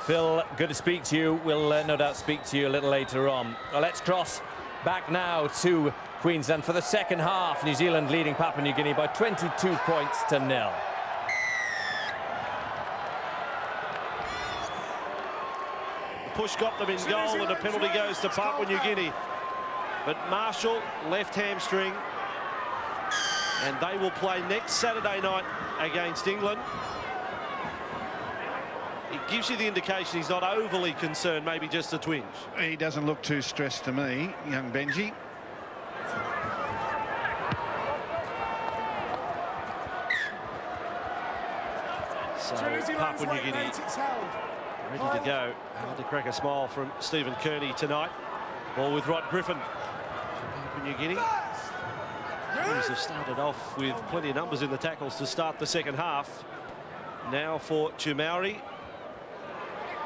Phil, good to speak to you. We'll no doubt speak to you a little later on. Well, let's cross back now to Queensland for the second half. New Zealand leading Papua New Guinea by 22 points to 0. The push got them in goal and a penalty goes to Papua New Guinea. But Marshall, left hamstring, and they will play next Saturday night against England. It gives you the indication he's not overly concerned, maybe just a twinge. He doesn't look too stressed to me, young Benji. So Papua New Guinea ready to go. Hard to crack a smile from Stephen Kearney tonight. Ball with Rod Griffin for Papua New Guinea. Blues have started off with plenty of numbers in the tackles to start the second half. Now for Chumauri.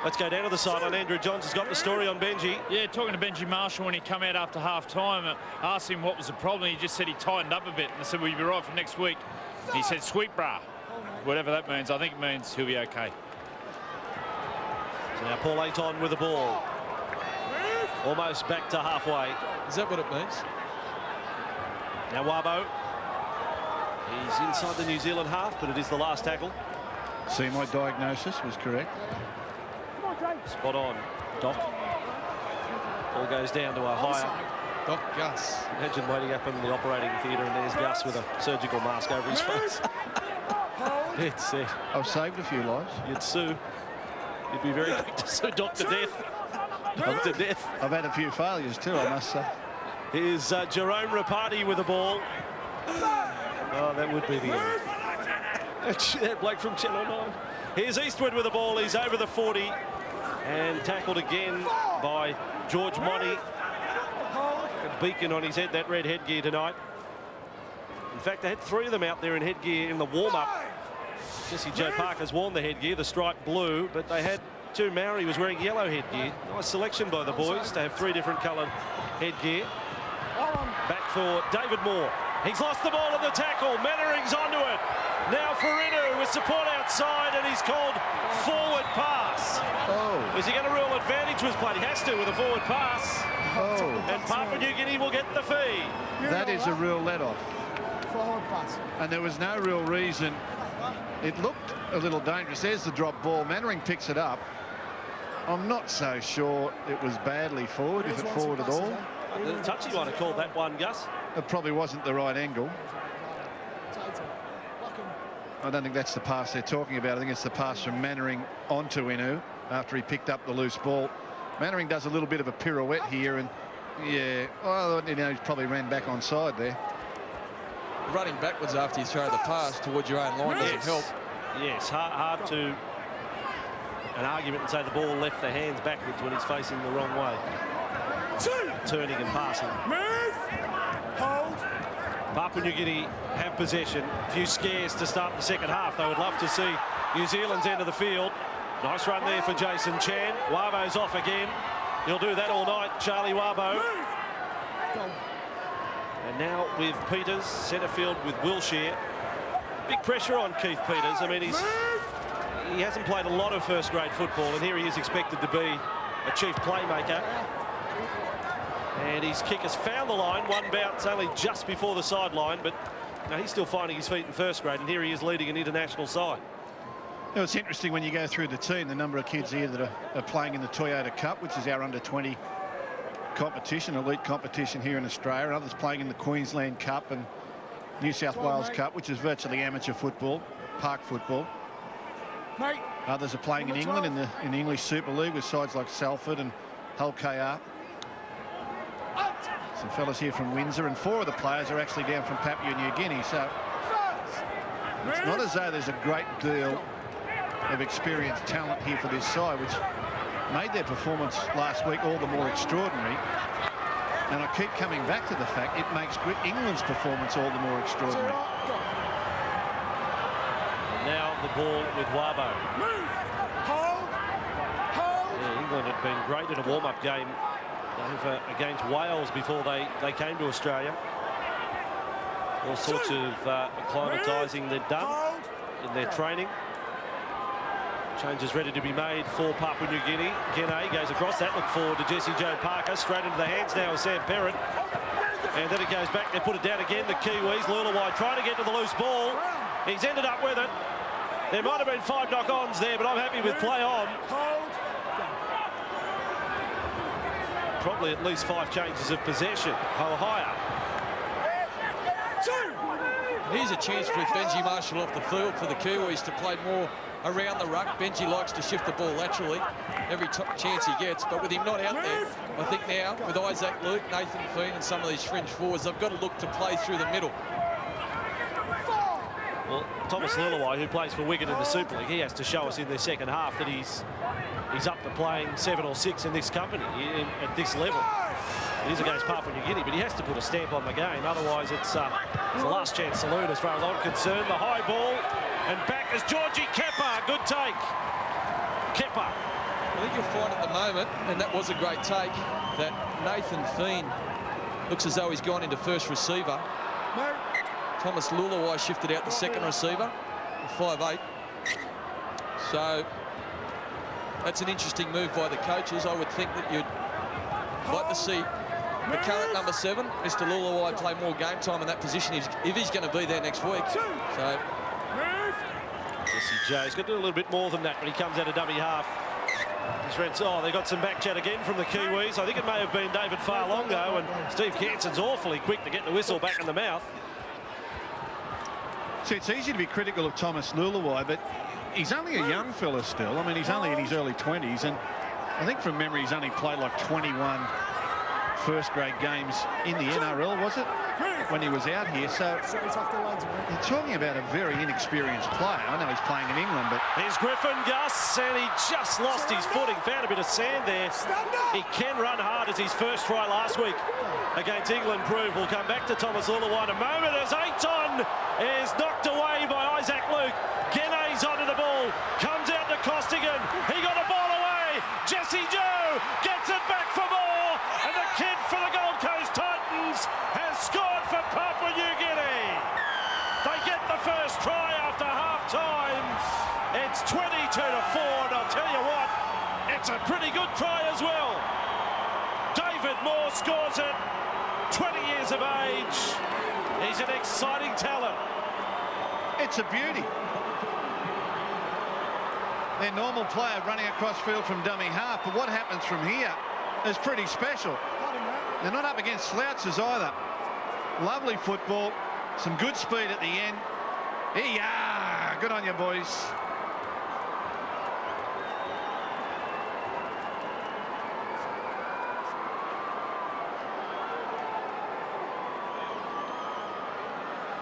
Let's go down to the sideline. Andrew Johns has got the story on Benji. Yeah, talking to Benji Marshall when he came out after half-time, asked him what was the problem. He just said he tightened up a bit. And I said, will you be right for next week? And he said, sweet brah. Whatever that means. I think it means he'll be okay. So now Paul Ayton with the ball. Almost back to halfway. Is that what it means? Now Wabo. He's inside the New Zealand half, but it is the last tackle. See, my diagnosis was correct. Spot on, Doc. Ball goes down to a higher. Doc Gus. Imagine waiting up in the operating theatre and there's Gus with a surgical mask over his face. It's it. I've saved a few lives. You'd sue. You'd be very quick to sue Dr. Death. Dr. Death. I've had a few failures too, I must say. Here's Jerome Rapati with the ball. Oh, that would be the end. That bloke from Channel 9. Here's Eastwood with the ball. He's over the 40 and tackled again by George Monty. A beacon on his head, that red headgear tonight. In fact, they had 3 of them out there in headgear in the warm-up. Jesse Joe Parker's worn the headgear, the stripe blue, but they had 2. Maori was wearing yellow headgear. Nice selection by the boys to have 3 different coloured headgear. Back for David Moore. He's lost the ball at the tackle. Mannering's onto it. Now Farinu with support outside, and he's called forward pass. Oh. Is he going to rule advantage was played? He has to with a forward pass. Oh. And Papua New Guinea will get the fee. That is a real let-off. And there was no real reason. It looked a little dangerous. There's the drop ball. Mannering picks it up. I'm not so sure it was badly forward, if it forward at all. The touchy might have called that one, Gus. It probably wasn't the right angle. I don't think that's the pass they're talking about. I think it's the pass from Mannering onto Inu after he picked up the loose ball. Mannering does a little bit of a pirouette here, and yeah, well, you know, he probably ran back onside there. Running backwards after you throw the pass towards your own line doesn't help. Yes, hard to an argument and say the ball left the hands backwards when he's facing the wrong way. Turning and passing. Hold. Papua New Guinea have possession. A few scares to start the second half. They would love to see New Zealand's end of the field. Nice run there for Jason Chan. Wabo's off again. He'll do that all night, Charlie Wabo. And now with Peters, centre field with Wilshere. Big pressure on Keith Peters. I mean, he hasn't played a lot of first-grade football, and here he is expected to be a chief playmaker. And his kick has found the line. One bounce only just before the sideline, but no, he's still finding his feet in first grade, and here he is leading an international side. You know, it's interesting when you go through the team, the number of kids here that are playing in the Toyota Cup, which is our under-20 competition, elite competition here in Australia, and others playing in the Queensland Cup and New South Wales Cup, which is virtually amateur football, park football. Others are playing in England in the English Super League with sides like Salford and Hull KR. Some fellas here from Windsor, and 4 of the players are actually down from Papua New Guinea, so it's not as though there's a great deal of experienced talent here for this side, which made their performance last week all the more extraordinary. And I keep coming back to the fact it makes England's performance all the more extraordinary. And now the ball with Wabo. Yeah, England had been great in a warm-up game over against Wales before they came to Australia. All sorts of acclimatising they'd done in their training. Change is ready to be made for Papua New Guinea. Gene goes across that, look forward to Jesse Joe Parker. Straight into the hands now of Sam Perrin. And then it goes back, they put it down again, the Kiwis. Lulawai trying to get to the loose ball. He's ended up with it. There might have been 5 knock-ons there, but I'm happy with play on. Probably at least 5 changes of possession. Higher. Here's a chance with Benji Marshall off the field for the Kiwis to play more around the ruck. Benji likes to shift the ball laterally every chance he gets, but with him not out there, I think now with Isaac Luke, Nathan Feen and some of these fringe forwards, they've got to look to play through the middle. Well, Thomas Lulawai, who plays for Wigan in the Super League, he has to show us in the second half that he's up to playing 7 or 6 in this company at this level. It is against Papua New Guinea, but he has to put a stamp on the game. Otherwise, it's a last chance saloon as far as I'm concerned. The high ball, and back is Georgie Kepper. Good take. Kepper. I think you'll find at the moment, and that was a great take, that Nathan Feen looks as though he's gone into first receiver. Thomas Lulawai shifted out the second receiver, 5'8". So that's an interesting move by the coaches. I would think that you'd like to see the current number 7, Mr. Lulawai, play more game time in that position if he's going to be there next week. So Jesse Joe's got to do a little bit more than that when he comes out of dummy half. Oh, they got some back chat again from the Kiwis. I think it may have been David Farlongo, and Steve Kanson's awfully quick to get the whistle back in the mouth. See, it's easy to be critical of Thomas Lulawai, but he's only a young fella still. I mean, he's only in his early 20s, and I think from memory he's only played like 21 first-grade games in the NRL, was it, when he was out here? So you're talking about a very inexperienced player. I know he's playing in England, but... Here's Griffin, Gus, and he just lost his footing. Found a bit of sand there. He can run hard as his first try last week against England proved. We'll come back to Thomas Lulawai in a moment as Aiton is knocked away by Isaac Luke. Gene's onto the ball, comes out to Costigan. He got the ball away. Jesse Joe gets it back for more, and the kid for the Gold Coast Titans has scored for Papua New Guinea. They get the first try after half-time. It's 22-4, and I'll tell you what, it's a pretty good try as well. David Moore scores it, 20 years of age. He's an exciting talent. It's a beauty. Their normal player running across field from dummy half, but what happens from here is pretty special. They're not up against slouches either. Lovely football, some good speed at the end. Yeah, good on you, boys.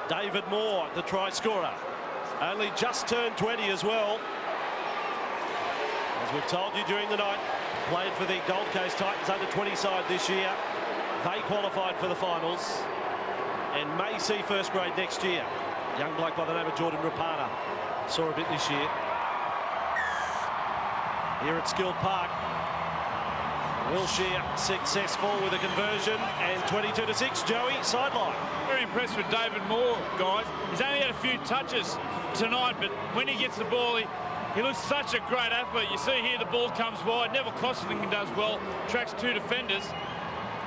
David Moore, the try scorer, only just turned 20 as well. As we've told you during the night, played for the Gold Coast Titans under-20 side this year. They qualified for the finals and may see first grade next year. Young bloke by the name of Jordan Rapana saw a bit this year. Here at Skill Park, Wilshire successful with a conversion, and 22-6. Joey, sideline. Very impressed with David Moore, guys. He's only had a few touches tonight, but when he gets the ball, he looks such a great athlete. You see here the ball comes wide. Neville Costigan does well, tracks 2 defenders.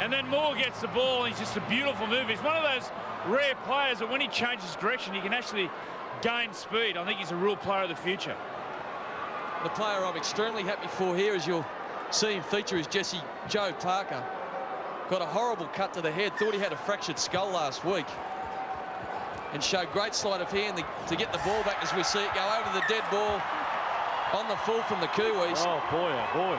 And then Moore gets the ball, and he's just a beautiful move. He's one of those rare players that when he changes direction, he can actually gain speed. I think he's a real player of the future. The player I'm extremely happy for here, as you'll see him feature, is Jesse Joe Parker. Got a horrible cut to the head, thought he had a fractured skull last week, and showed great sleight of hand to get the ball back as we see it go over the dead ball on the full from the Kiwis. Oh boy, oh boy.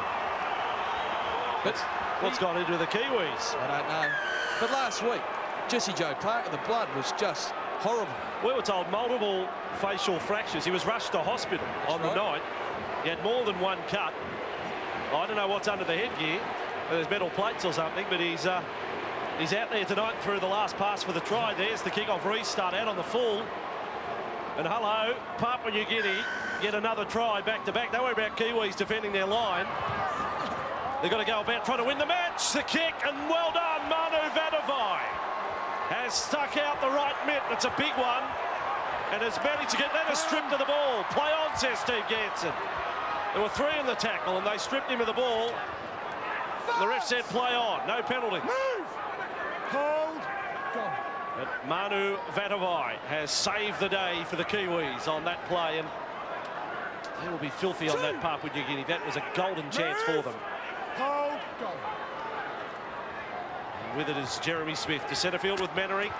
But what's gone into the Kiwis? I don't know. But last week, Jesse Joe Parker, the blood was just horrible. We were told multiple facial fractures. He was rushed to hospital on the night. He had more than one cut. I don't know what's under the headgear. There's metal plates or something, but he's out there tonight through the last pass for the try. There's the kick-off restart out on the full. And hello, Papua New Guinea get another try back-to-back. Don't worry about Kiwis defending their line. They've got to go about trying to win the match. The kick, and well done, Manu Vadavai has stuck out the right mitt. It's a big one, and has managed to get that a strip to the ball. Play on, says Steve Ganson. There were 3 in the tackle, and they stripped him of the ball. The ref said play on, no penalty. Move! Hold! Go. But Manu Vatuvei has saved the day for the Kiwis on that play, and they will be filthy on that Papua New Guinea. That was a golden chance for them. Hold! Go. And with it is Jeremy Smith to centre field with Mannering.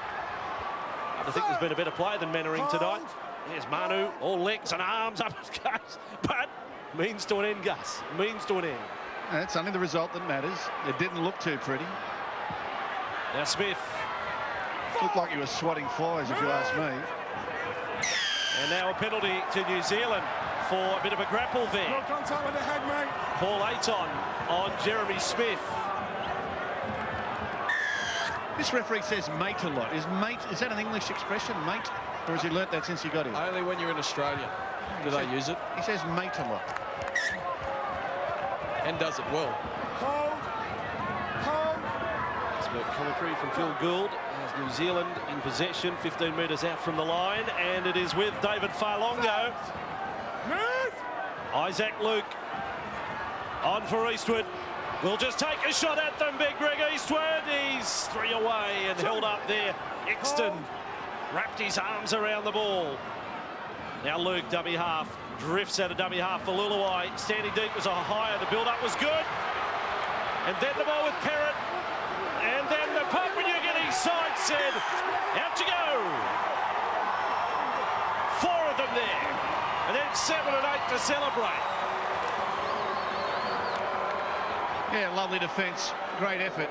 I think there's been a better player than Mannering tonight. There's Manu, all legs and arms up his goes, but means to an end, Gus. Means to an end. That's only the result that matters. It didn't look too pretty. Now Smith. Looked like he was swatting flies, if you ask me. And now a penalty to New Zealand for a bit of a grapple there. No contact with the head, mate. Paul Ayton on Jeremy Smith. This referee says mate a lot. Is that an English expression, mate? Or has he learnt that since he got here? Only when you're in Australia do they use it. He says mate a lot. And does it well. Hold! Hold! Expert commentary from Phil Gould. As New Zealand in possession, 15 metres out from the line, and it is with David Farlongo. Move! Isaac Luke on for Eastwood. We'll just take a shot at them, big Greg Eastwood. He's 3 away and held up there. Exton wrapped his arms around the ball. Now Luke, dummy half, drifts out of dummy half for Luluai. Standing deep was a higher. The build-up was good. And then the ball with Perrott. And then the Papua New Guinea side said, out you go. 4 of them there. And then 7 and 8 to celebrate. Yeah, lovely defence, great effort.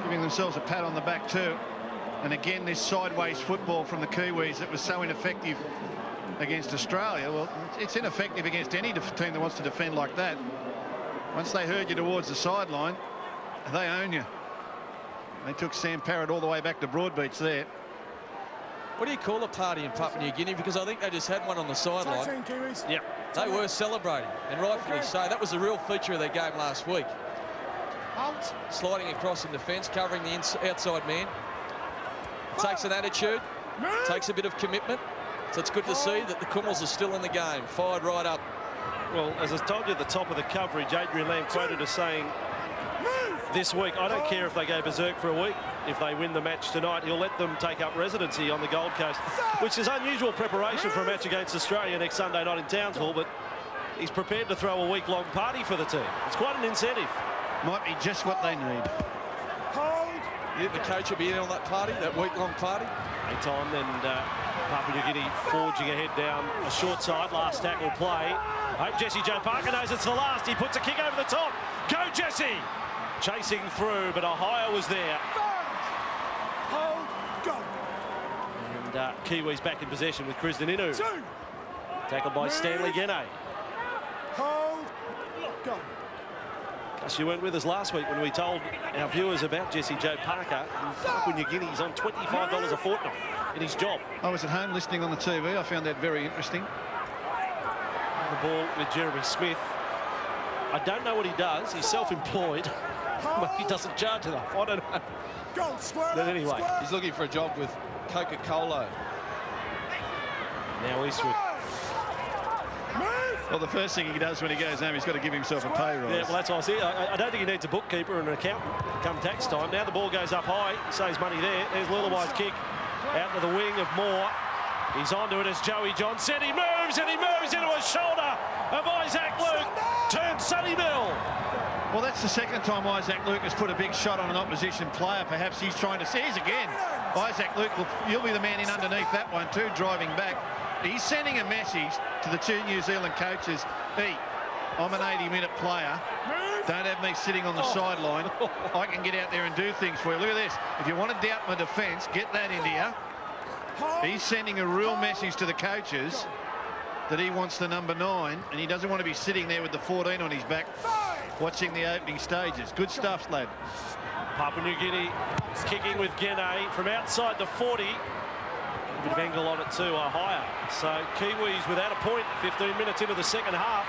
Giving themselves a pat on the back too. And again, this sideways football from the Kiwis that was so ineffective against Australia. Well, it's ineffective against any team that wants to defend like that. Once they herd you towards the sideline, they own you. They took Sam Parrott all the way back to Broadbeach there. What do you call a party in Papua New Guinea? Because I think they just had one on the sideline. Tag team, Kiwis. Yep. They were celebrating, and rightfully so. That was a real feature of their game last week. Out. Sliding across in defence, covering the outside man. Takes an attitude, takes a bit of commitment. So it's good to see that the Kummels are still in the game, fired right up. Well, as I told you at the top of the coverage, Adrian Lamb quoted as saying this week, I don't care if they go berserk for a week. If they win the match tonight, he'll let them take up residency on the Gold Coast, which is unusual preparation for a match against Australia next Sunday night in Townsville, but he's prepared to throw a week-long party for the team. It's quite an incentive. Might be just what they need. Hold! You think the coach will be in on that party, that week-long party? Aton and Papua New Guinea forging ahead down a short side. Last tackle play. Hope Jesse Joe Parker knows it's the last. He puts a kick over the top. Go, Jesse! Chasing through, but Ohio was there. Hold! Go! And Kiwis back in possession with Krisden Inu. Tackled by Stanley Gene. Hold! Go! You weren't with us last week when we told our viewers about Jesse Joe Parker. Papua New Guinea, he's on $25 a fortnight in his job. I was at home listening on the TV. I found that very interesting. The ball with Jeremy Smith. I don't know what he does. He's self-employed. He doesn't charge enough. I don't know. Go, square. But anyway, He's looking for a job with Coca-Cola. now Eastwood. Well, the first thing he does when he goes home, he's got to give himself a pay rise. Yeah, well, that's what I see. I don't think he needs a bookkeeper and an accountant come tax time. Now the ball goes up high. He saves money there. There's Luluai's kick out to the wing of Moore. He's onto it as Joey Johnson. He moves and he moves into a shoulder of Isaac Luke. Turns Sonny Bill. Well, that's the second time Isaac Luke has put a big shot on an opposition player. Perhaps he's trying to seize again. Isaac Luke, you'll be the man in underneath that one too, driving back. He's sending a message to the 2 New Zealand coaches. Hey, I'm an 80-minute player. Don't have me sitting on the sideline. I can get out there and do things for you. Look at this. If you want to doubt my defence, get that into you. He's sending a real message to the coaches that he wants the number 9, and he doesn't want to be sitting there with the 14 on his back watching the opening stages. Good stuff, lad. Papua New Guinea is kicking with Gene from outside the 40. A bit of angle on it too, higher. So Kiwis without a point, 15 minutes into the second half,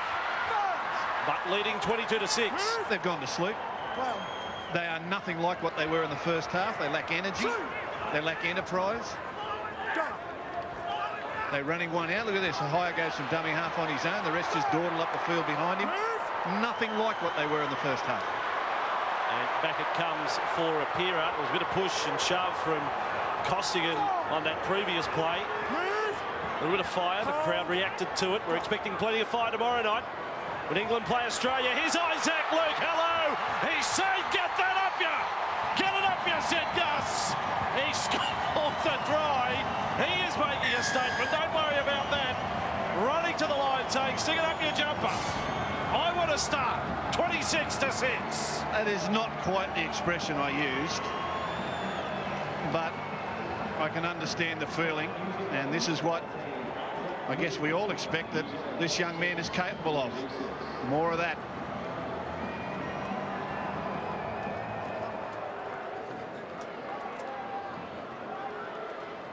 but leading 22-6. They've gone to sleep. They are nothing like what they were in the first half. They lack energy. They lack enterprise. They're running one out. Look at this. Ohio goes from dummy half on his own. The rest just dawdle up the field behind him. Nothing like what they were in the first half. And back it comes for Rapira. There was a bit of push and shove from Costigan on that previous play. A little bit of fire. The crowd reacted to it. We're expecting plenty of fire tomorrow night when England play Australia. Here's Isaac Luke. Hello. He said, get that up ya. Get it up ya, said Gus. He scored the try. He is making a statement. Don't worry about that. Running to the line saying, stick it up your jumper. I want to start 26-6. That is not quite the expression I used, but I can understand the feeling, and this is what I guess we all expect that this young man is capable of. More of that.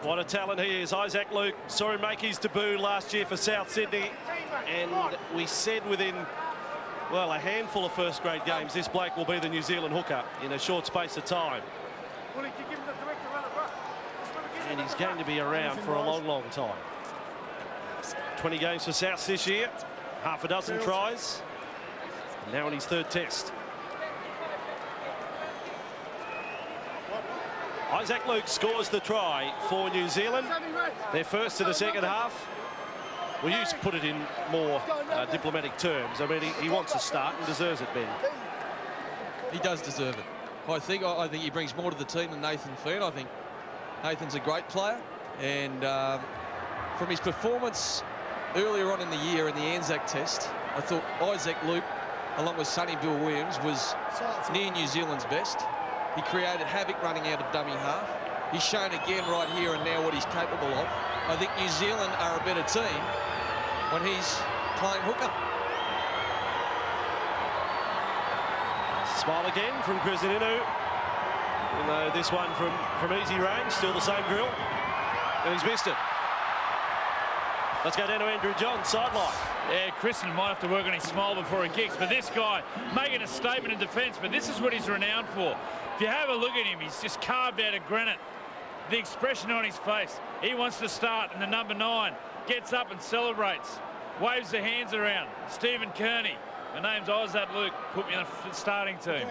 What a talent he is. Isaac Luke saw him make his debut last year for South Sydney, and we said within, well, a handful of first-grade games, this bloke will be the New Zealand hooker in a short space of time. And he's going to be around for a long, long time. 20 games for Souths this year, half a dozen tries, and now in his third test. Isaac Luke scores the try for New Zealand. They're first to the second half. We used to put it in more diplomatic terms. I mean, he wants to start and deserves it, Ben. He does deserve it. I think he brings more to the team than Nathan Fein. I think Nathan's a great player, and from his performance earlier on in the year in the Anzac Test, I thought Isaac Luke, along with Sonny Bill Williams, was near New Zealand's best. He created havoc running out of dummy half. He's shown again right here and now what he's capable of. I think New Zealand are a better team when he's playing hooker. Smile again from Krisaninu. Even though this one from easy range, still the same drill. And he's missed it. Let's go down to Andrew John, sideline. Yeah, Kristen might have to work on his smile before he kicks, but this guy making a statement in defence, but this is what he's renowned for. If you have a look at him, he's just carved out of granite. The expression on his face. He wants to start, and the number 9 gets up and celebrates. Waves the hands around. Stephen Kearney. My name's Isaac Luke. Put me in the starting team.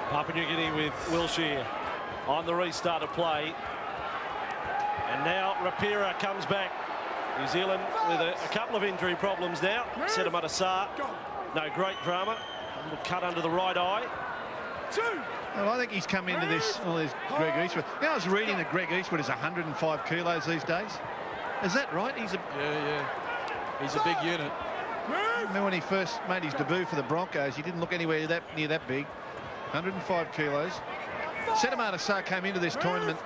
Papua New Guinea with Wilshere on the restart of play. And now Rapira comes back. New Zealand with a couple of injury problems now. Sedimata Sarr, no great drama. A little cut under the right eye. Well, I think he's come into this. Oh, there's Greg Eastwood. Now I was reading that Greg Eastwood is 105 kilos these days. Is that right? He's a He's a big unit. Remember when he first made his debut for the Broncos, he didn't look anywhere near that big. 105 kilos. Sedimata Sarr came into this tournament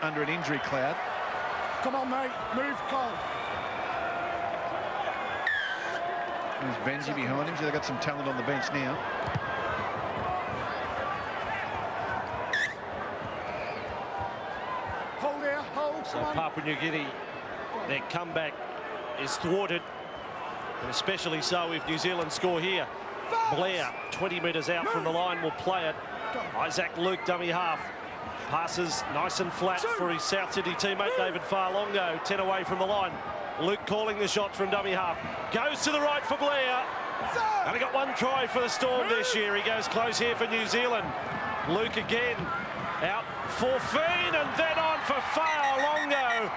under an injury cloud. Come on, mate. Move cold. There's Benji behind him, so they've got some talent on the bench now. Hold there, hold. So Papua New Guinea, their comeback is thwarted, and especially so if New Zealand score here. Blair, 20 metres out from the line, will play it. Isaac Luke, dummy half. Passes nice and flat for his South Sydney teammate David Farlongo. 10 away from the line. Luke calling the shots from dummy half. Goes to the right for Blair. Only got one try for the Storm this year. He goes close here for New Zealand. Luke again out for Fein, and then on for Farlongo.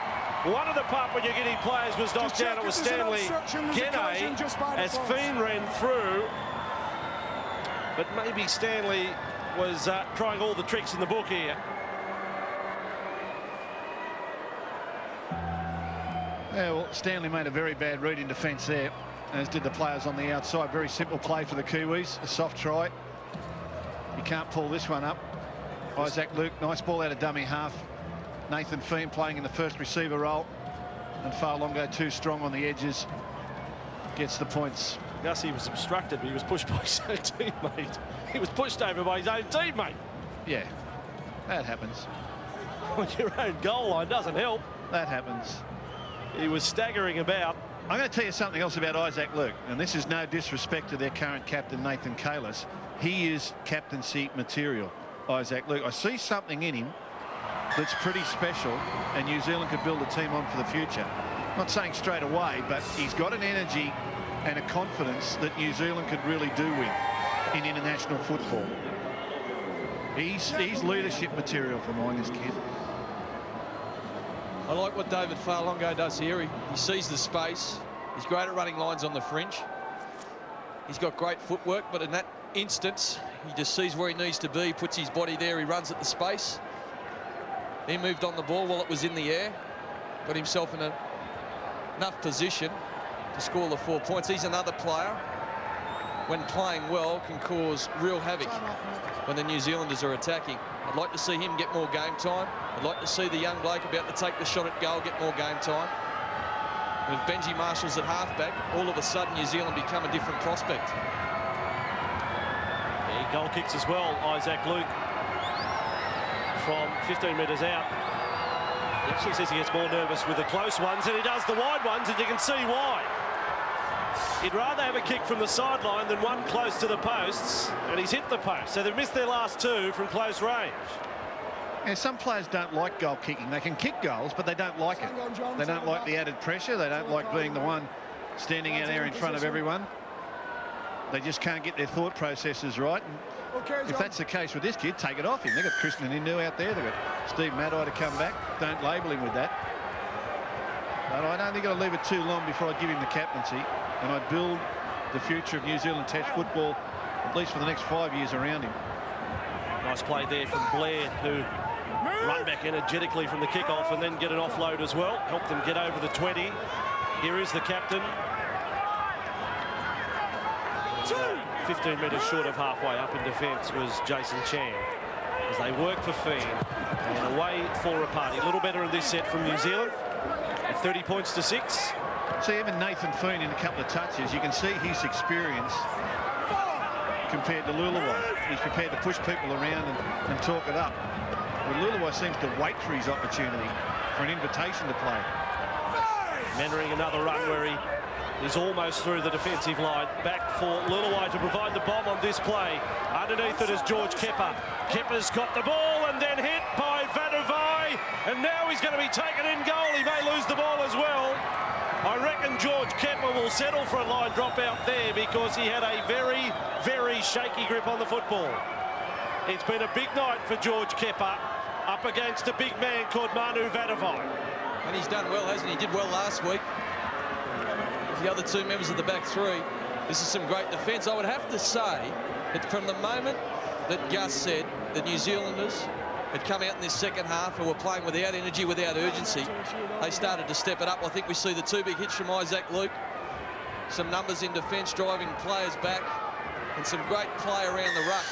One of the Papua New Guinea players was knocked down. It was Stanley Gene as Fein ran through. But maybe Stanley was trying all the tricks in the book here. Yeah, well, Stanley made a very bad read in defence there, as did the players on the outside. Very simple play for the Kiwis, a soft try. You can't pull this one up. Isaac Luke, nice ball out of dummy half. Nathan Fein playing in the first receiver role, and Farlongo too strong on the edges. Gets the points. Gussie was obstructed, but he was pushed by his own teammate. He was pushed over by his own teammate. Yeah, that happens. On your own goal line doesn't help. That happens. He was staggering about. I'm going to tell you something else about Isaac Luke, and this is no disrespect to their current captain, Nathan Kalis. He is captaincy material, Isaac Luke. I see something in him that's pretty special, and New Zealand could build a team on for the future. Not saying straight away, but he's got an energy and a confidence that New Zealand could really do with in international football. He's leadership material for mine, this kid. I like what David Farlongo does here. He sees the space. He's great at running lines on the fringe. He's got great footwork, but in that instance, he just sees where he needs to be, puts his body there, he runs at the space. He moved on the ball while it was in the air, got himself in enough position to score the 4 points. He's another player, when playing well, can cause real havoc when the New Zealanders are attacking. I'd like to see him get more game time. I'd like to see the young bloke about to take the shot at goal get more game time. With Benji Marshall's at halfback, all of a sudden New Zealand become a different prospect. Yeah, goal kicks as well, Isaac Luke, from 15 metres out. He actually says he gets more nervous with the close ones than he does the wide ones, and you can see why. He'd rather have a kick from the sideline than one close to the posts, and he's hit the post. So they've missed their last 2 from close range. And some players don't like goal kicking. They can kick goals, but they don't like it. They don't like the added pressure. They don't like being the one standing out there in front of everyone. They just can't get their thought processes right. And if that's the case with this kid, take it off him. They've got Krishnan Indu out there. They've got Steve Maddai to come back. Don't label him with that. But I don't think I'll leave it too long before I give him the captaincy. And I build the future of New Zealand Test football, at least for the next 5 years, around him. Nice play there from Blair, who run back energetically from the kickoff and then get an offload as well. Help them get over the 20. Here is the captain. 15 metres short of halfway up in defence was Jason Chan, as they work for Feen and away for a party. A little better in this set from New Zealand, 30 points to 6. See, even Nathan Feen in a couple of touches, you can see his experience compared to Luluwai. He's prepared to push people around and talk it up. But Luluwai seems to wait for his opportunity, for an invitation to play. Mannering another run where he is almost through the defensive line. Back for Luluwai to provide the bomb on this play. Underneath it is George Kepper. Kepper's got the ball and then hit by Vanavai. And now he's going to be taken in goal. He may lose the ball as well. I reckon George Kepper will settle for a line drop out there because he had a very, very shaky grip on the football. It's been a big night for George Kepper up against a big man called Manu Vanavai. And he's done well, hasn't he? He did well last week. With the other 2 members of the back 3, this is some great defence. I would have to say that from the moment that Gus said the New Zealanders had come out in this second half and were playing without energy, without urgency, they started to step it up. I think we see the 2 big hits from Isaac Luke, some numbers in defence driving players back, and some great play around the ruck.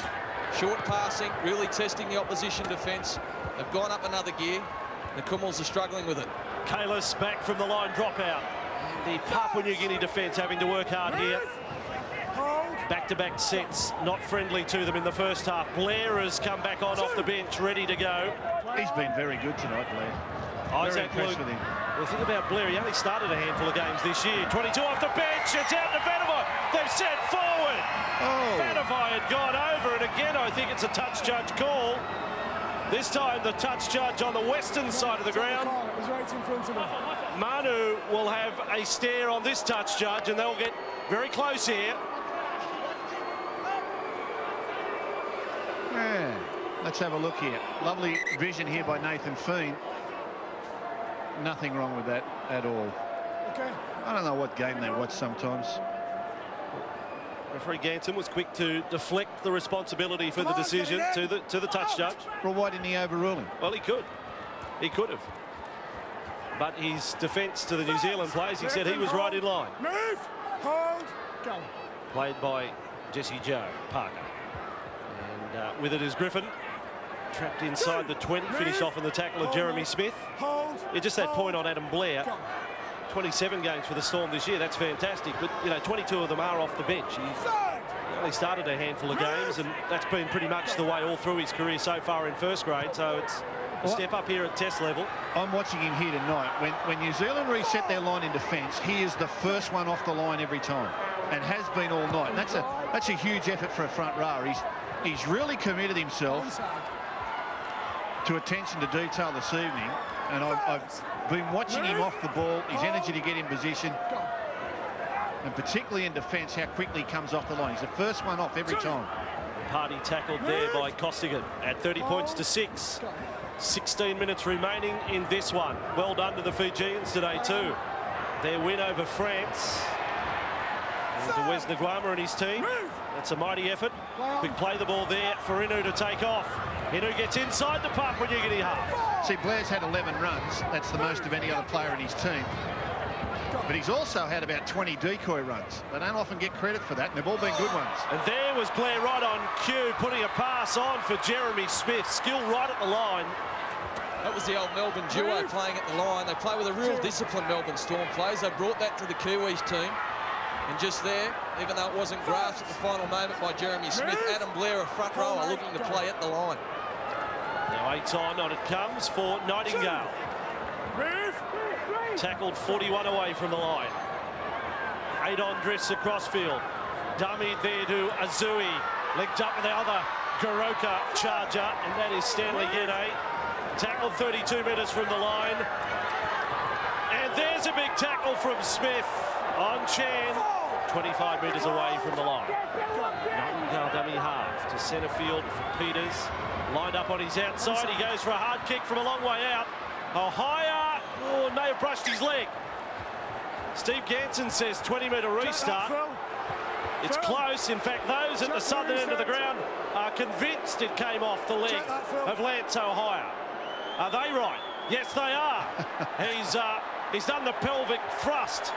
Short passing, really testing the opposition defence. They've gone up another gear. The Kumals are struggling with it. Kalis back from the line dropout. The Papua New Guinea defence having to work hard here. Back-to-back sets, not friendly to them in the first half. Blair has come back on off the bench, ready to go. He's been very good tonight, Blair. Isaac Luke. With him. The thing about Blair, he only started a handful of games this year. 22 off the bench, it's out to Vanavai. They've set forward. Oh. Vanavai had gone over, and again, I think it's a touch judge call. This time, the touch judge on the western side of the ground. Manu will have a stare on this touch judge, and they'll get very close here. Yeah. Let's have a look here. Lovely vision here by Nathan Feen. Nothing wrong with that at all. Okay. I don't know what game they watch sometimes. Referee Ganson was quick to deflect the responsibility for the decision to the touch judge. Well, why didn't he overrule him? Well, he could. He could have. But his defence to the New Zealand players, he said he was right in line. Move, hold, go. Played by Jesse Joe Parker. And with it is Griffin. Trapped inside the 20, finished off in the tackle of Jeremy Smith. Yeah, just that point on Adam Blair. 27 games for the Storm this year, that's fantastic. But, you know, 22 of them are off the bench. He only started a handful of games, and that's been pretty much the way all through his career so far in first grade. So it's a step up here at Test level. I'm watching him here tonight. When New Zealand reset their line in defence, he is the first one off the line every time, and has been all night. And that's a huge effort for a front rower. He's really committed himself to attention to detail this evening, and I've been watching him off the ball, his energy to get in position, and particularly in defence, how quickly he comes off the line. He's the first one off every time. Party tackled there by Costigan at 30 points to 6. 16 minutes remaining in this one. Well done to the Fijians today too. Their win over France. And to Wes Nguama and his team. That's a mighty effort. Quick play the ball there for Inu to take off. Inu gets inside the Papua New Guinea half. See, Blair's had 11 runs. That's the most of any other player in his team. But he's also had about 20 decoy runs. They don't often get credit for that, and they've all been good ones. And there was Blair right on cue, putting a pass on for Jeremy Smith. Skill right at the line. That was the old Melbourne duo playing at the line. They play with a real discipline, Melbourne Storm plays. They brought that to the Kiwis team. And just there, even though it wasn't grasped at the final moment by Jeremy Smith, Adam Blair, a front rower, looking to play at the line. Now 8 on it comes for Nightingale. Tackled 41 away from the line. 8 on drifts across field. Dummied there to Azui. Linked up with the other Goroka charger, and that is Stanley Gene. Tackled 32 metres from the line. And there's a big tackle from Smith on Chan. 25 metres away from the line. Nightingale dummy half to centre field for Peters. Lined up on his outside. He goes for a hard kick from a long way out. Higher. Oh, may have brushed his leg. Steve Ganson says 20-metre restart. It's close. In fact, those at the southern end of the ground are convinced it came off the leg of Lance O'Hire. Are they right? Yes, they are. He's done the pelvic thrust,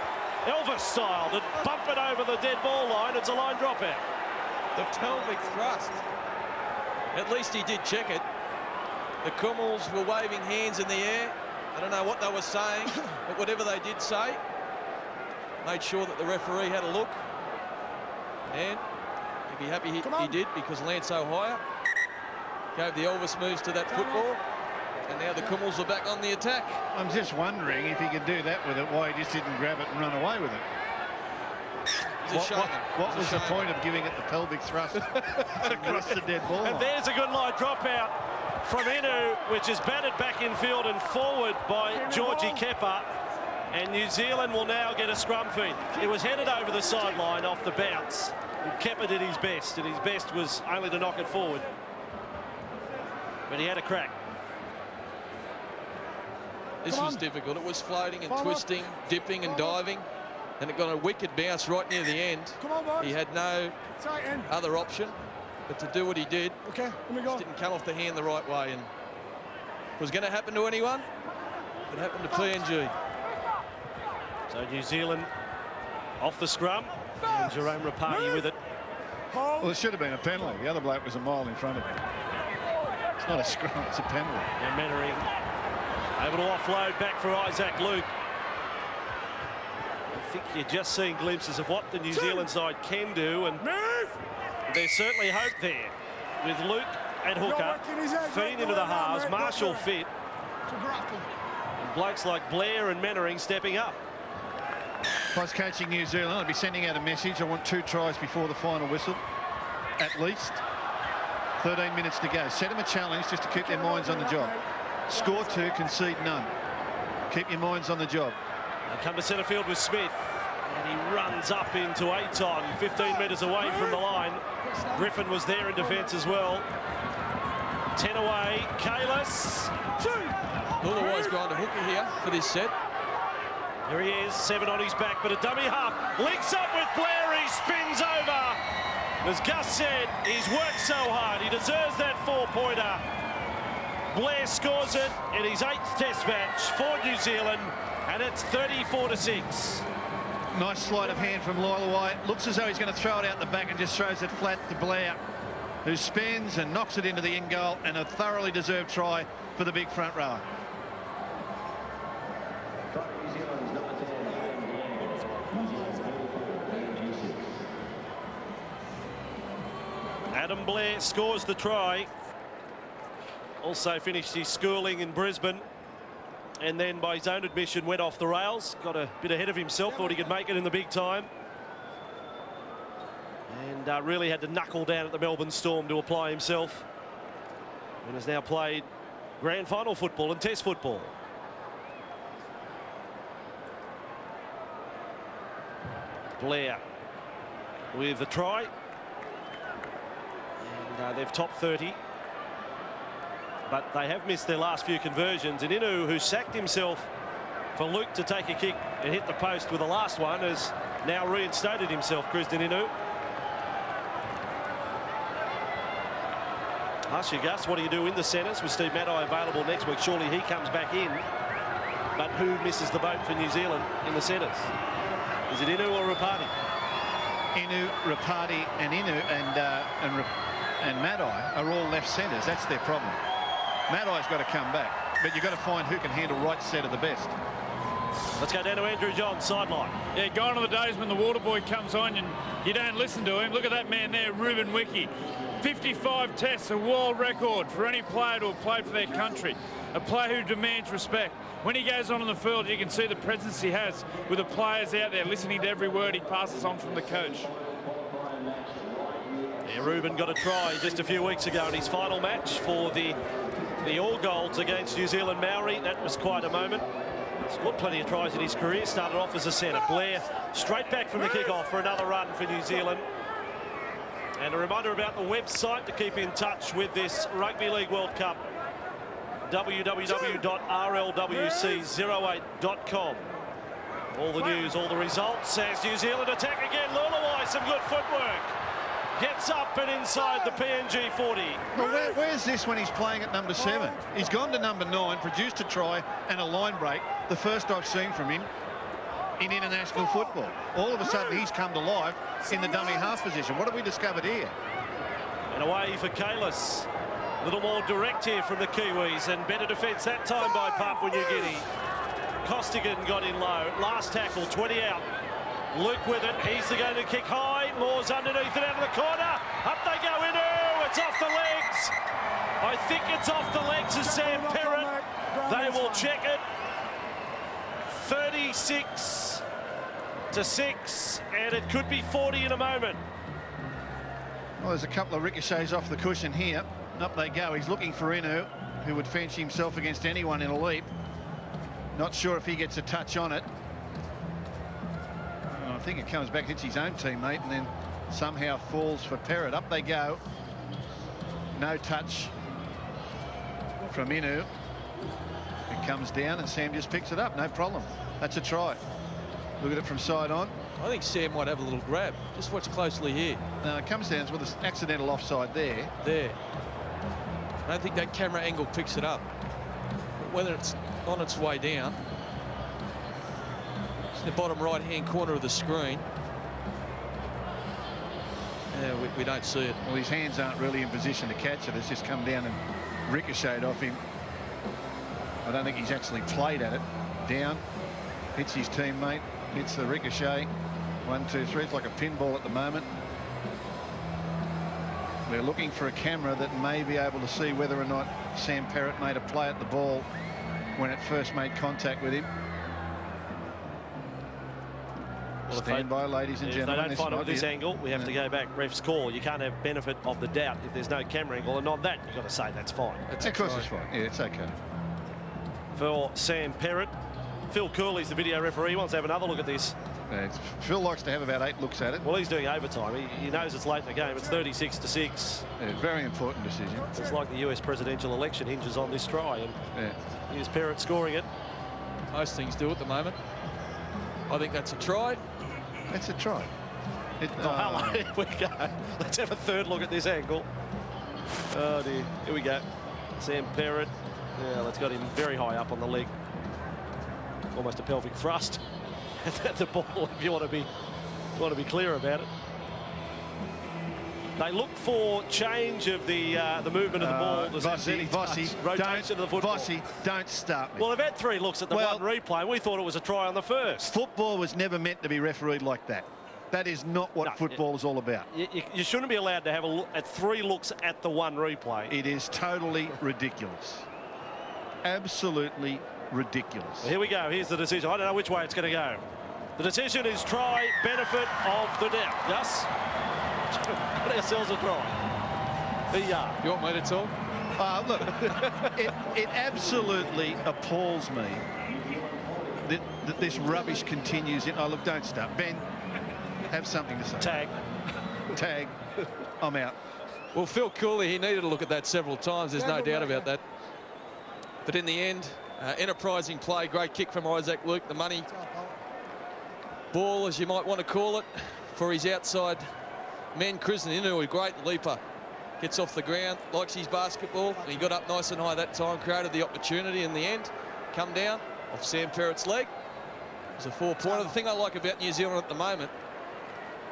Elvis style, to bump it over the dead ball line. It's a line dropout. The pelvic thrust. At least he did check it. The Kummels were waving hands in the air. I don't know what they were saying, but whatever they did say, made sure that the referee had a look. And he'd be happy he did, because Lance O'Hire gave the Elvis moves to that football. And now the Kummels are back on the attack. I'm just wondering if he could do that with it, why he just didn't grab it and run away with it. What was the point of giving it the pelvic thrust across the dead ball line? And there's a good line dropout from Inu, which is batted back in field and forward by Georgie Kepper. And New Zealand will now get a scrum feed. It was headed over the sideline off the bounce. And Kepper did his best, and his best was only to knock it forward. But he had a crack. This was difficult. It was floating and twisting, dipping and diving. And it got a wicked bounce right near the end. He had no other option but to do what he did. Okay, let me go. Just didn't come off the hand the right way. And if it was going to happen to anyone, it happened to PNG. So New Zealand off the scrum. And Jerome Rapati with it. Well, it should have been a penalty. The other bloke was a mile in front of him. It's not a scrum, it's a penalty. And Mannering able to offload back for Isaac Luke. I think you're just seeing glimpses of what the New Zealand side can do, and there's certainly hope there with Luke and hooker feeding into the halves, Marshall fit, and blokes like Blair and Mannering stepping up. If I was coaching New Zealand, I'd be sending out a message. I want 2 tries before the final whistle, at least. 13 minutes to go. Set them a challenge just to keep their minds on the job. Score 2, concede none. Keep your minds on the job. They'll come to centre field with Smith, and he runs up into 8 15 metres away from the line. Griffin was there in defence as well. 10 away, Kalis. Lulawai's gone to hooker here for this set. Here he is, 7 on his back, but a dummy half. Links up with Blair, he spins over. As Gus said, he's worked so hard. He deserves that 4-pointer. Blair scores it in his 8th test match for New Zealand, and it's 34-6. Nice sleight of hand from Lulawai. Looks as though he's going to throw it out the back and just throws it flat to Blair, who spins and knocks it into the end goal, and a thoroughly deserved try for the big front rower. Adam Blair scores the try. Also finished his schooling in Brisbane, and then by his own admission went off the rails. Got a bit ahead of himself, thought he could make it in the big time, and really had to knuckle down at the Melbourne Storm to apply himself, and has now played grand final football and test football. Blair with the try. And they've topped 30. But they have missed their last few conversions. And Inu, who sacked himself for Luke to take a kick and hit the post with the last one, has now reinstated himself, Kristen Inu. Ask you, Gus, what do you do in the centres with Steve Maddai available next week? Surely he comes back in. But who misses the boat for New Zealand in the centres? Is it Inu or Rapati? Inu, Rapati and Inu and Maddai are all left centres. That's their problem. Maddai's got to come back, but you've got to find who can handle right centre the best. Let's go down to Andrew John, sideline. Yeah, gone are the days when the water boy comes on and you don't listen to him. Look at that man there, Ruben Wiki. 55 tests, a world record for any player to have played for their country. A player who demands respect. When he goes on the field, you can see the presence he has with the players out there listening to every word he passes on from the coach. Yeah, Ruben got a try just a few weeks ago in his final match for the All Golds against New Zealand Maori. That was quite a moment. Scored plenty of tries in his career. Started off as a centre. Blair straight back from the kick-off for another run for New Zealand. And a reminder about the website to keep in touch with this Rugby League World Cup. www.rlwc08.com. All the news, all the results as New Zealand attack again. Lulawai, some good footwork. Gets up and inside the PNG 40. Well, where's this when he's playing at number 7? He's gone to number 9, produced a try and a line break. The first I've seen from him in international football. All of a sudden he's come to life in the dummy half position. What have we discovered here? And away for Kalis. A little more direct here from the Kiwis, and better defence that time by Papua New Guinea. Costigan got in low. Last tackle, 20 out. Luke with it. He's going to kick high. Moore's underneath it out of the corner. Up they go, Inu. It's off the legs. I think it's off the legs of Sam Perrott. They will check it. 36-6, and it could be 40 in a moment. Well, there's a couple of ricochets off the cushion here. Up they go. He's looking for Inu, who would fancy himself against anyone in a leap. Not sure if he gets a touch on it. I think it comes back, hits his own teammate, and then somehow falls for Perrott. Up they go. No touch from Inu. It comes down and Sam just picks it up. No problem. That's a try. Look at it from side on. I think Sam might have a little grab. Just watch closely here. No, it comes down with an accidental offside there. There. I don't think that camera angle picks it up. But whether it's on its way down. It's in the bottom right-hand corner of the screen. Yeah, we don't see it. Well, his hands aren't really in position to catch it. It's just come down and ricocheted off him. I don't think he's actually played at it. Down, hits his teammate, hits the ricochet. 1, 2, 3. It's like a pinball at the moment. We're looking for a camera that may be able to see whether or not Sam Perrott made a play at the ball when it first made contact with him. Well, stand by, ladies and gentlemen. If they don't find it with this angle, we have to go back. Ref's call. You can't have benefit of the doubt if there's no camera angle, and on that you've got to say that's fine. Of course it's fine. Yeah, it's okay. For Sam Perrott, Phil Cooley's the video referee. He wants to have another look at this. Phil likes to have about 8 looks at it. Well, he's doing overtime. He knows it's late in the game. It's 36-6. Yeah, very important decision. It's like the US presidential election hinges on this try, and here's Perrott scoring it. Most things do at the moment. I think that's a try. It's a try. Hello, here we go. Let's have a third look at this angle. Oh dear, here we go. Sam Perrott. Yeah, that's got him very high up on the leg. Almost a pelvic thrust at the ball, if you want to be clear about it. They look for change of the movement of the ball. Vossi, rotation of the football. Vossi, don't start me. Well, they've had 3 looks at the one replay, and we thought it was a try on the first. Football was never meant to be refereed like that. That is not what football is all about. You shouldn't be allowed to have a look at 3 looks at the one replay. It is totally ridiculous. Absolutely ridiculous. Well, here we go. Here's the decision. I don't know which way it's going to go. The decision is try, benefit of the doubt. Gus? Got ourselves a try. You want me to talk? Look, it absolutely appalls me that this rubbish continues. Oh, look, don't start. Ben, have something to say. Tag. I'm out. Well, Phil Cooley, he needed to look at that several times. There's no doubt about that. But in the end, enterprising play, great kick from Isaac Luke. The money ball, as you might want to call it, for his outside men. Kristen Inu, a great leaper. Gets off the ground, likes his basketball. And he got up nice and high that time, created the opportunity in the end. Come down off Sam Perrett's leg. It's a 4-pointer. The thing I like about New Zealand at the moment,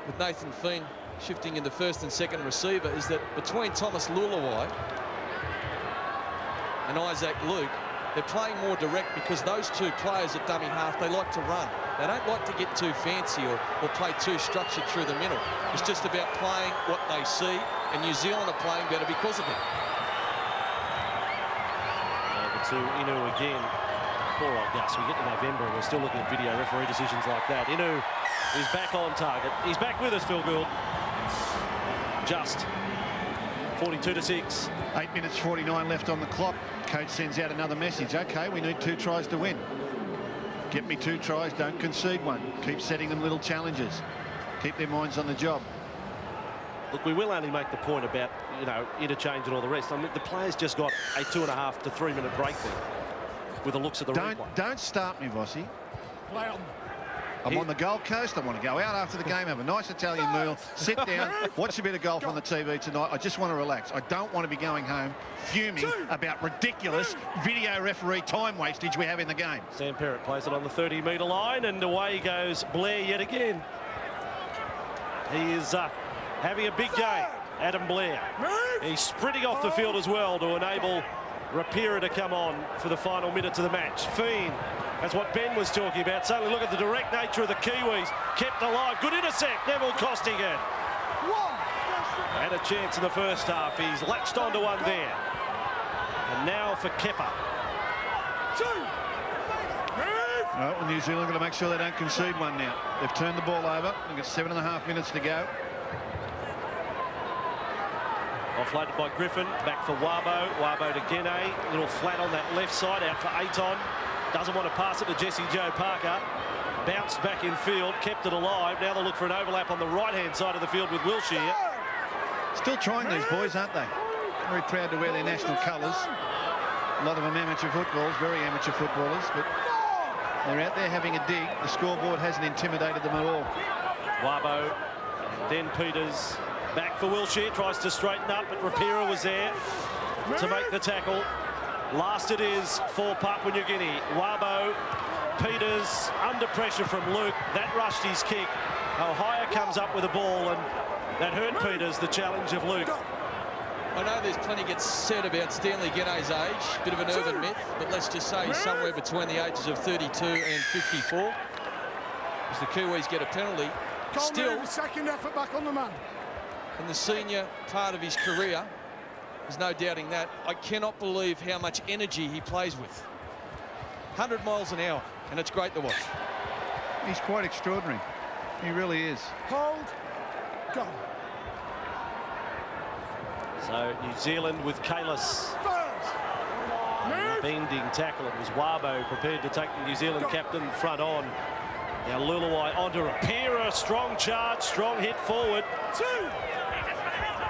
with Nathan Feen shifting into first and second receiver, is that between Thomas Lulawai and Isaac Luke, they're playing more direct because those two players at dummy half, they like to run. They don't like to get too fancy or play too structured through the middle. It's just about playing what they see, and New Zealand are playing better because of it. Over to Inu again. Poor old Gus. We get to November and we're still looking at video referee decisions like that. Inu is back on target. He's back with us, Phil Gould. Just 42-6. 8 minutes 49 left on the clock. Coach sends out another message. OK, we need 2 tries to win. Get me 2 tries, don't concede one. Keep setting them little challenges. Keep their minds on the job. Look, we will only make the point about, you know, interchange and all the rest. I mean, the players just got a 2.5 to 3 minute break there with the looks of the replay. Don't start me, Vossi. Play on. I'm on the Gold Coast. I want to go out after the game, have a nice Italian meal, sit down, watch a bit of golf on the TV tonight. I just want to relax. I don't want to be going home fuming about ridiculous video referee time wastage we have in the game. Sam Perrett plays it on the 30-metre line, and away goes Blair yet again. He is having a big game, Adam Blair. He's sprinting off the field as well to enable Rapira to come on for the final minutes of the match. Feen, that's what Ben was talking about. Suddenly look at the direct nature of the Kiwis. Kept alive. Good intercept. Neville Costigan. Had a chance in the first half. He's latched onto one there. And now for Kepa. Well, New Zealand got to make sure they don't concede one now. They've turned the ball over. They've got 7.5 minutes to go. Offloaded by Griffin. Back for Wabo. Wabo to Gene. A little flat on that left side. Out for Aton. Doesn't want to pass it to Jesse Joe Parker. Bounced back in field. Kept it alive. Now they'll look for an overlap on the right-hand side of the field with Wilshere. Still trying, these boys, aren't they? Very proud to wear their national colours. A lot of them amateur footballers, very amateur footballers, but they're out there having a dig. The scoreboard hasn't intimidated them at all. Wabo, then Peters. Back for Wilshere, tries to straighten up, but Rapira was there to make the tackle. Last it is for Papua New Guinea. Wabo, Peters, under pressure from Luke. That rushed his kick. Ohio comes up with the ball, and that hurt Peters, the challenge of Luke. I know there's plenty gets said about Stanley Gene's age, bit of an urban myth, but let's just say he's somewhere between the ages of 32 and 54. As the Kiwis get a penalty, still second effort back on the man. in the senior part of his career, there's no doubting that. I cannot believe how much energy he plays with. 100 miles an hour, and it's great to watch. He's quite extraordinary. He really is. Hold. Go. So New Zealand with Kalis. Bending tackle. It was Wabo prepared to take the New Zealand captain front on. Now Lulawai onto Rapira. Strong charge, strong hit forward.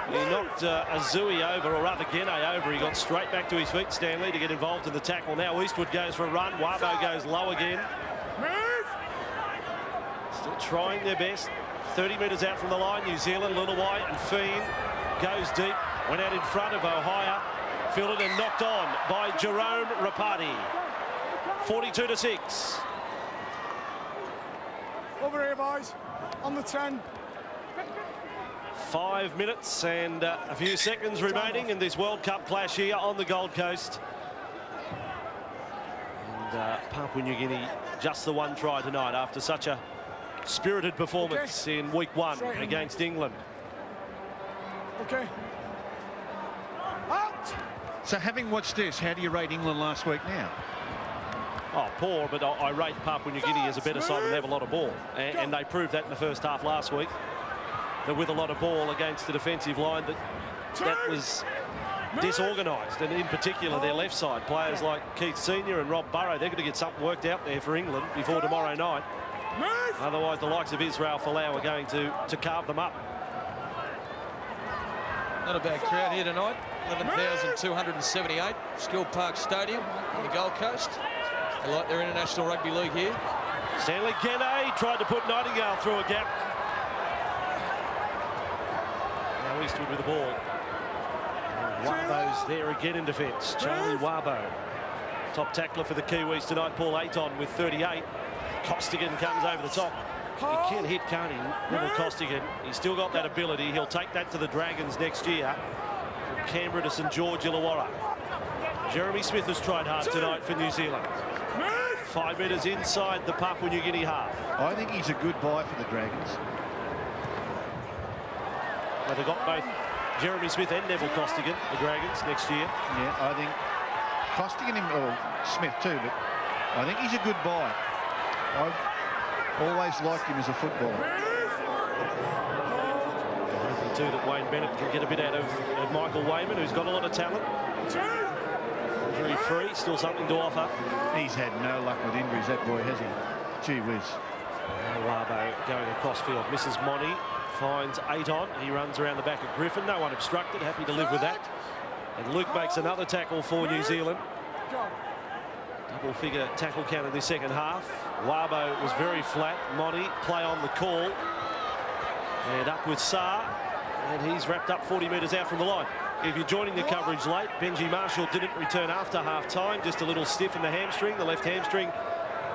He knocked Azui over, or rather Gene over. He got straight back to his feet, Stanley, to get involved in the tackle. Now Eastwood goes for a run. Wabo goes low again. Still trying their best. 30 metres out from the line. New Zealand, Lulawai and Feen goes deep. Went out in front of Ohio. Fielded and knocked on by Jerome Rapati. 42-6. Over here, boys. On the 10. 5 minutes and a few seconds remaining in this World Cup clash here on the Gold Coast. And Papua New Guinea just the one try tonight after such a spirited performance in week 1 against England. Okay. Out. So having watched this, how do you rate England last week now? Oh, poor, but I rate Papua New Guinea as a better side and have a lot of ball. And they proved that in the first half last week. That with a lot of ball against the defensive line, that was disorganised, and in particular their left side. Players like Keith Senior and Rob Burrow, they're going to get something worked out there for England before tomorrow night. Otherwise, the likes of Israel Folau are going to carve them up. Not a bad crowd here tonight. 11,278. Skill Park Stadium on the Gold Coast. They like their international rugby league here. Stanley Genne tried to put Nightingale through a gap. Now Eastwood with the ball. Wabo's there again in defence. Charlie Wabo. Top tackler for the Kiwis tonight, Paul Ayton with 38. Costigan comes over the top. He can hit, can't he? Neville Costigan. He's still got that ability. He'll take that to the Dragons next year. From Canberra to St George Illawarra. Jeremy Smith has tried hard tonight for New Zealand. 5 metres inside the Papua New Guinea half. I think he's a good buy for the Dragons. Well, they've got both Jeremy Smith and Neville Costigan, the Dragons, next year. Yeah, I think Costigan or Smith too, but I think he's a good buy. I've always liked him as a footballer. Hoping too that Wayne Bennett can get a bit out of Michael Wayman, who's got a lot of talent. Injury-free, still something to offer. He's had no luck with injuries, that boy, has he? Gee whiz. Wabo going across field, misses Monty, finds Ayton. He runs around the back of Griffin, no one obstructed, happy to live with that. And Luke makes another tackle for New Zealand. Double-figure tackle count in this second half. Wabo was very flat. Monty play on the call. And up with Saar. And he's wrapped up 40 metres out from the line. If you're joining the coverage late, Benji Marshall didn't return after half-time. Just a little stiff in the hamstring, the left hamstring.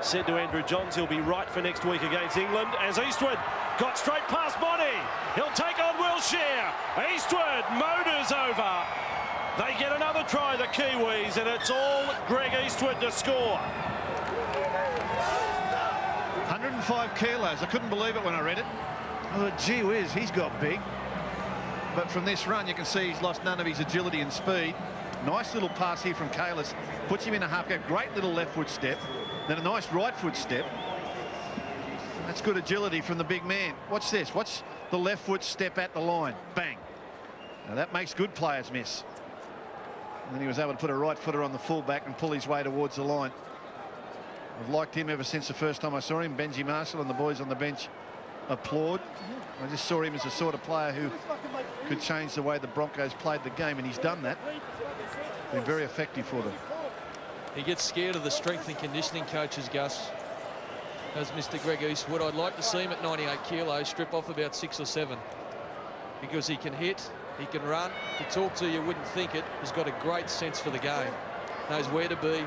Said to Andrew Johns he'll be right for next week against England. As Eastwood got straight past Monty. He'll take on Wilshere. Eastwood motors over. They get another try, the Kiwis, and it's all Greg Eastwood to score. 105 kilos. I couldn't believe it when I read it. Oh, gee whiz, he's got big. But from this run, you can see he's lost none of his agility and speed. Nice little pass here from Kalis. Puts him in a half gap. Great little left foot step. Then a nice right foot step. That's good agility from the big man. Watch this. Watch the left foot step at the line. Bang. Now that makes good players miss. And then he was able to put a right footer on the fullback and pull his way towards the line. I've liked him ever since the first time I saw him. Benji Marshall and the boys on the bench applaud. I just saw him as the sort of player who could change the way the Broncos played the game, and he's done that. Been very effective for them. He gets scared of the strength and conditioning coaches, Gus. As Mr. Greg Eastwood, I'd like to see him at 98 kilos strip off about 6 or 7. Because he can hit, he can run. To talk to you wouldn't think it. He's got a great sense for the game. Knows where to be.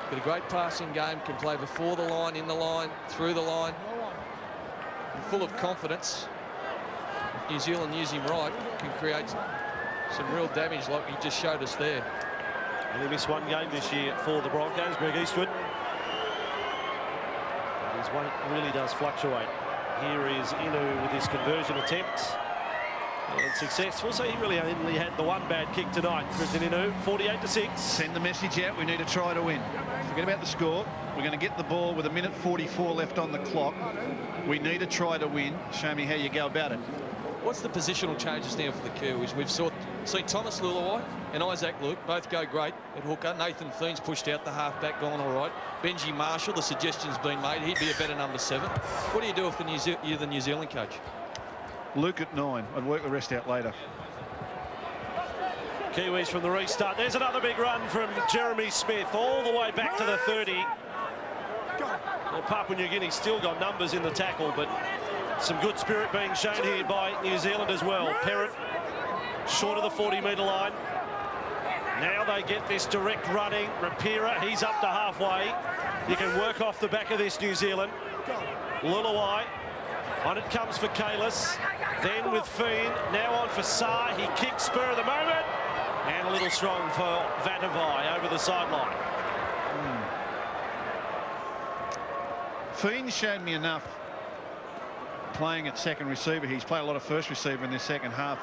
Got a great passing game. Can play before the line, in the line, through the line. And full of confidence. If New Zealand use him right, can create some real damage like he just showed us there. Only missed one game this year for the Broncos, Greg Eastwood. But his weight really does fluctuate. Here is Inu with his conversion attempt. And successful, so he really only had the one bad kick tonight. Christian Inu, 48-6. Send the message out, we need to try to win. Forget about the score. We're going to get the ball with 1:44 left on the clock. We need to try to win. Show me how you go about it. What's the positional changes now for the Kiwis? We've seen Thomas Luluwai and Isaac Luke both go great at hooker. Nathan Thiene's pushed out the halfback, gone all right. Benji Marshall, the suggestion's been made. He'd be a better number 7. What do you do if you're the New Zealand coach? Luke at 9. I'd work the rest out later. Kiwis from the restart. There's another big run from Jeremy Smith all the way back to the 30. Well, Papua New Guinea still got numbers in the tackle, but some good spirit being shown here by New Zealand as well. Perrott short of the 40-metre line. Now they get this direct running. Rapira, he's up to halfway. You can work off the back of this, New Zealand. Luluwai. On it comes for Kalis. Then with Fiend. Now on for Saar. He kicks spur of the moment. And a little strong for Vatavai over the sideline. Fiend showed me enough playing at second receiver. He's played a lot of first receiver in this second half.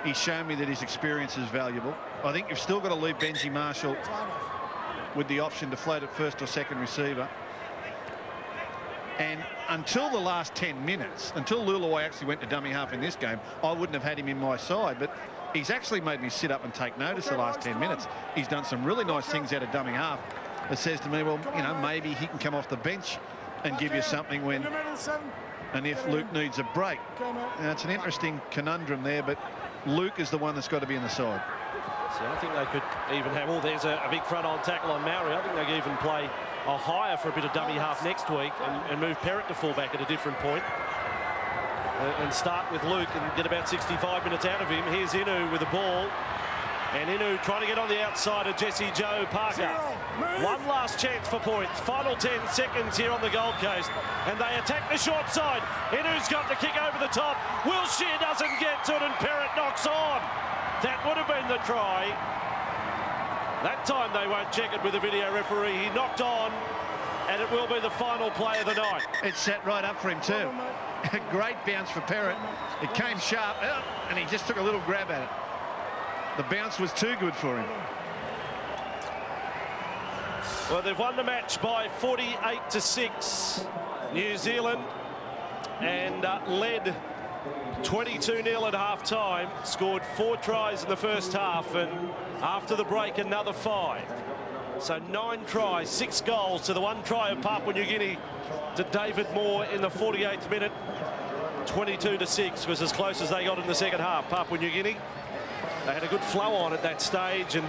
He's shown me that his experience is valuable. I think you've still got to leave Benji Marshall with the option to float at first or second receiver. And until the last 10 minutes, until Luluwai actually went to dummy half in this game, I wouldn't have had him in my side. But He's actually made me sit up and take notice the last 10 minutes. He's done some really nice things out of dummy half. It says to me, well, you know, maybe he can come off the bench and give you something when and if Luke needs a break. Now, it's an interesting conundrum there, but Luke is the one that's got to be in the side. So I think they could even have, oh, there's a big front-on tackle on Maori. I think they could even play a higher for a bit of dummy half next week and move Perrott to fullback at a different point. And start with Luke and get about 65 minutes out of him. Here's Inu with the ball. And Inu trying to get on the outside of Jesse Joe Parker. One last chance for points. Final 10 seconds here on the Gold Coast. And they attack the short side. Inu's got the kick over the top. Wilshere doesn't get to it and Perrott knocks on. That would have been the try. That time they won't check it with the video referee. He knocked on and it will be the final play of the night. It set right up for him too. A great bounce for Perrott. It came sharp and he just took a little grab at it. The bounce was too good for him. Well, they've won the match by 48-6. New Zealand, and led 22-0 at half-time. Scored 4 tries in the first half, and after the break, another 5. So 9 tries, 6 goals to the 1 try of Papua New Guinea to David Moore in the 48th minute. 22-6 was as close as they got in the second half. Papua New Guinea, they had a good flow on at that stage, and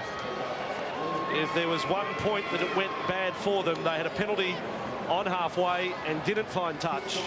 if there was one point that it went bad for them, they had a penalty on halfway and didn't find touch.